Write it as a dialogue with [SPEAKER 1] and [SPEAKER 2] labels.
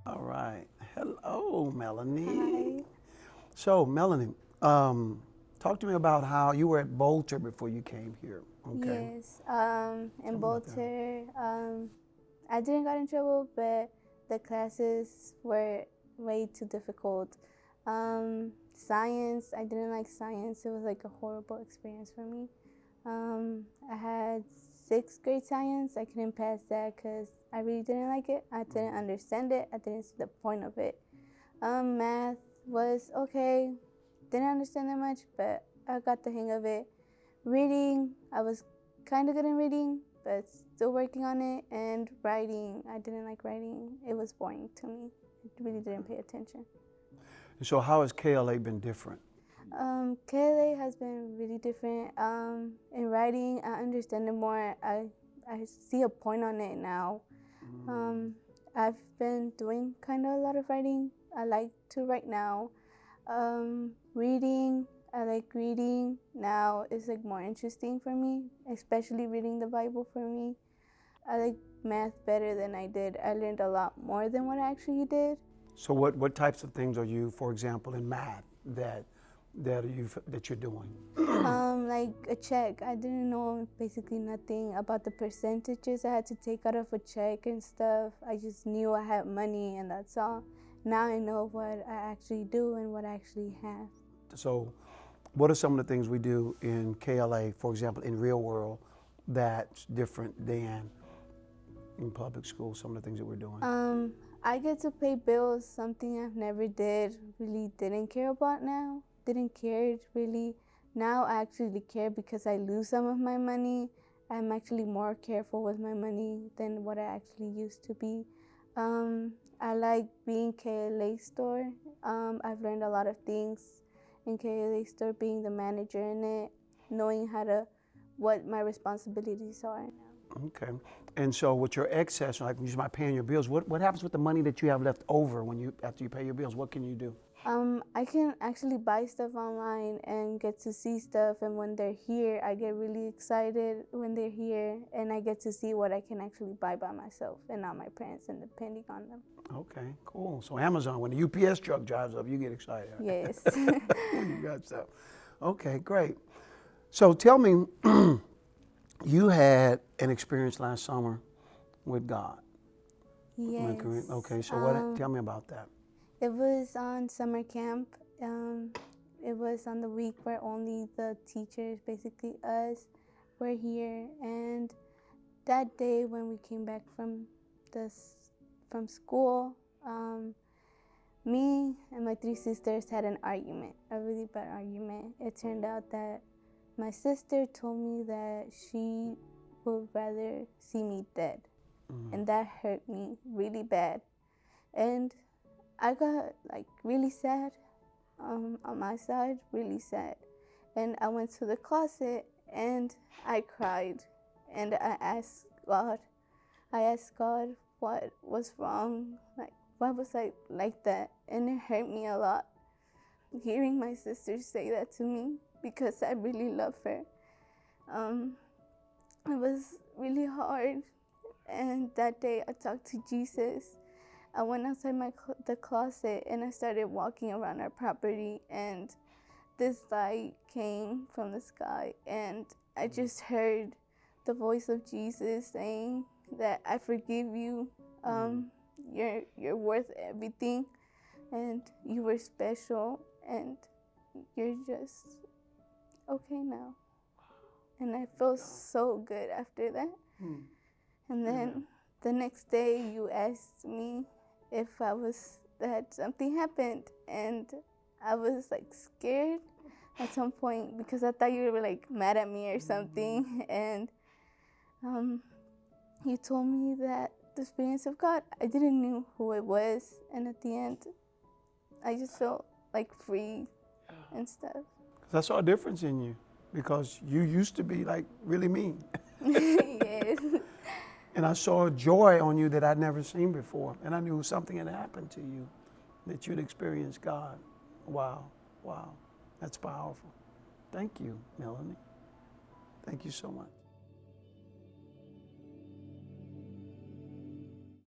[SPEAKER 1] All right. Hello, Melanie.
[SPEAKER 2] Hi.
[SPEAKER 1] So, Melanie, talk to me about how you were at Bolter before you came here. Okay.
[SPEAKER 2] Yes. In
[SPEAKER 1] Tell me about that.
[SPEAKER 2] Bolter, I didn't got in trouble, but the classes were way too difficult. Science, I didn't like science. It was like a horrible experience for me. I had sixth grade science. I couldn't pass that because I really didn't like it. I didn't understand it. I didn't see the point of it. Math was okay. Didn't understand that much, but I got the hang of it. Reading, I was kind of good in reading, but still working on it. And writing, I didn't like writing. It was boring to me. I really didn't pay attention.
[SPEAKER 1] And so, how has KLA been different?
[SPEAKER 2] KLA has been really different. In writing, I understand it more. I see a point on it now. Um, I've been doing kind of a lot of writing. I like to write now. Reading, I like reading now. It's like more interesting for me, especially reading the Bible for me. I like math better than I did. I learned a lot more than what I actually did.
[SPEAKER 1] So, what types of things are you, for example, in math that you're doing?
[SPEAKER 2] Like a check. I didn't know basically nothing about the percentages I had to take out of a check and stuff. I just knew I had money and that's all. Now I know what I actually do and what I actually have.
[SPEAKER 1] So, what are some of the things we do in KLA, for example, in real world, that's different than in public school? Some of the things that we're doing.
[SPEAKER 2] I get to pay bills, something I've never did, really didn't care about now. Didn't care really. Now I actually care because I lose some of my money. I'm actually more careful with my money than what I actually used to be. I like being KLA store. I've learned a lot of things in KLA store, being the manager in it, knowing what my responsibilities are now.
[SPEAKER 1] Okay. And so with your excess, like you by paying your bills, what happens with the money that you have left over after you pay your bills? What can you do?
[SPEAKER 2] I can actually buy stuff online and get to see stuff, and when they're here, I get really excited when they're here, and I get to see what I can actually buy by myself and not my parents and depending on them.
[SPEAKER 1] Okay, cool. So Amazon, when the UPS truck drives up, you get excited
[SPEAKER 2] Yes.
[SPEAKER 1] when you got stuff. Okay, great. So tell me, you had an experience last summer with God. Am I correct?
[SPEAKER 2] Yes.
[SPEAKER 1] Okay, so what? Tell me about that.
[SPEAKER 2] It was on summer camp. Um, it was on the week where only the teachers, basically us, were here. And that day when we came back from school, me and my three sisters had an argument, a really bad argument. It turned out that my sister told me that she would rather see me dead, and that hurt me really bad. And I got like really sad, on my side, really sad. And I went to the closet and I cried, and I asked God what was wrong, like why was I like that, and it hurt me a lot hearing my sister say that to me because I really love her. Um, it was really hard, and that day I talked to Jesus. I went outside the closet and I started walking around our property, and this light came from the sky, and I just heard the voice of Jesus saying that I forgive you. You're worth everything, and you were special, and you're just okay now. And I felt so good after that. And then the next day, you asked me if that something happened, and I was like scared at some point because I thought you were like mad at me or something. And you told me that the experience of God, I didn't know who it was, and at the end, I just felt like free and stuff.
[SPEAKER 1] I saw a difference in you because you used to be like really mean.
[SPEAKER 2] Yes.
[SPEAKER 1] And I saw a joy on you that I'd never seen before. And I knew something had happened to you, that you'd experienced God. Wow, wow. That's powerful. Thank you, Melanie. Thank you so much.